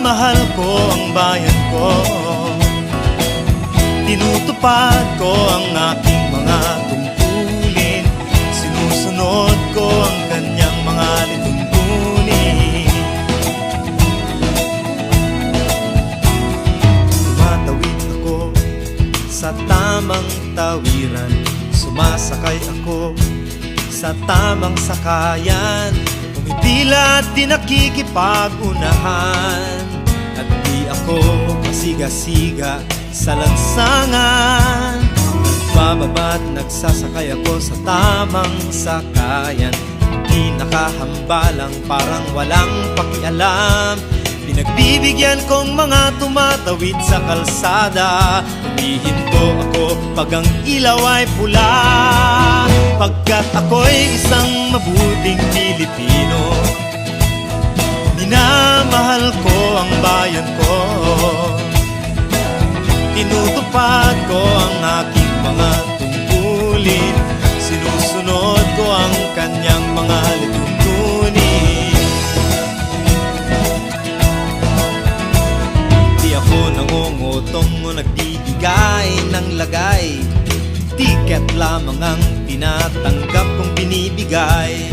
Minamahal ko ang bayan ko, tinutupad ko ang aking mga tungkulin, sinusunod ko ang kanyang mga lituntunin. Tumatawid ako sa tamang tawiran, sumasakay ako sa tamang sakayan, pumipila at di nakikipag-unahan, at di ako pasiga-siga sa lansangan. Nagbababa at nagsasakay ako sa tamang sakayan, di nakahambalang parang walang pakialam. Pinagbibigyan kong mga tumatawid sa kalsada, humihinto ako pag ang ilaw ay pula, pagkat ako'y isang mabuting Pilipino. Minamahal ko ang bayan ko, tinutupad ko ang aking mga tungkulin, sinusunod ko ang kanyang mga lituntunin. Di ako nangungutong o nagbibigay ng lagay, tiket lamang ang tinatanggap kong binibigay.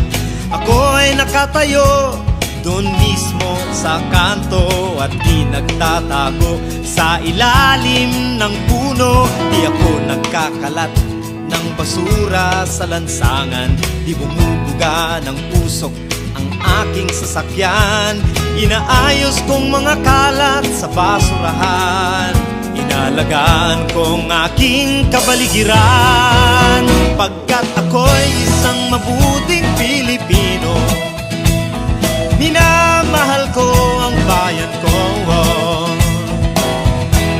Ako ay nakatayo doon mismo sa kanto at di nagtatago sa ilalim ng puno. Di ako nagkakalat ng basura sa lansangan, di bumubuga ng usok ang aking sasakyan. Inaayos kong mga kalat sa basurahan, inalagaan kong aking kapaligiran, pagkat ako'y isang mabuting Pilipino. Minamahal ko ang bayan ko,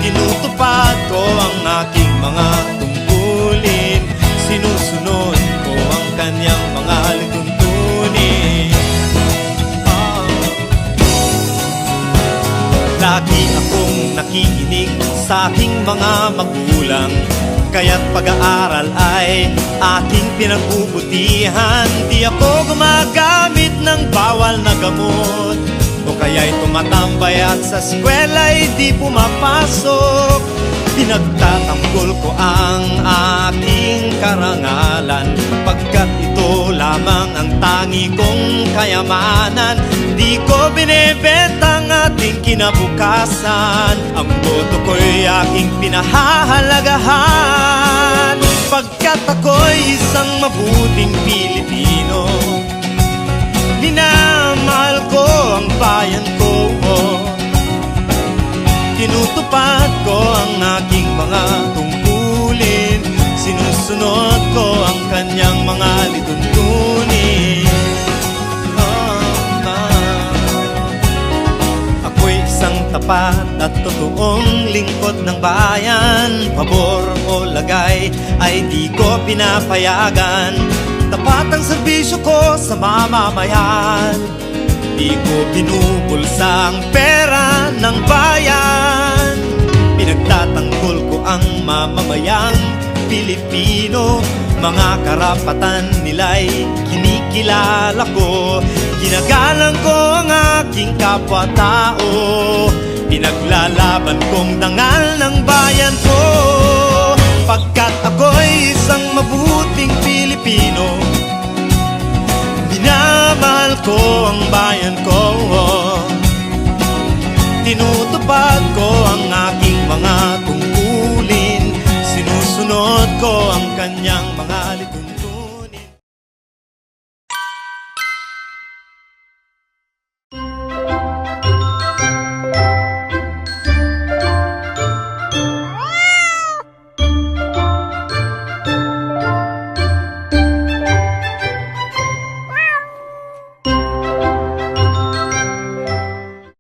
tinutupad ko ang aking mga tungkulin, sinusunod ko ang kanyang mga lituntunin. Lagi akong nakikinig sa aking mga magulang, kaya't pag-aaral ay aking pinagbubutihan. Di ako gumagamit ng bawal na gamot, o kaya'y tumatambay at sa eskwela'y di pumapasok. Pinagtatanggol ko ang aking karangalan, pagkat ito lamang ang tangi kong kayamanan. Di ko binebenta ang ating kinabukasan, ang boto ko'y aking pinahahalagahan, pagkat ako'y isang mabuting Pilipino. Minamahal ko ang bayan ko, tinutupad ko ang aking mga tungkulin, sinusunod ko ang kanyang mga lituntunin. Ako'y isang tapat at totoong lingkod ng bayan, pabor o lagay ay di ko pinapayagan. Tapat ang serbisyo ko sa mamamayan, di ko binubulsa ang pera ng bayan. Pinagtatanggol ko ang mamamayang Pilipino, mga karapatan nila'y kinikilala ko. Ginagalang ko ang aking kapwa-tao, pinaglalaban kong dangal ng bayan ko, pagkat ako'y isang mabuting Pilipino. Minamahal ko ang bayan ko, tinutupad ko ang aking mga tungkulin, sinusunod ko ang kanyang mga lituntunin.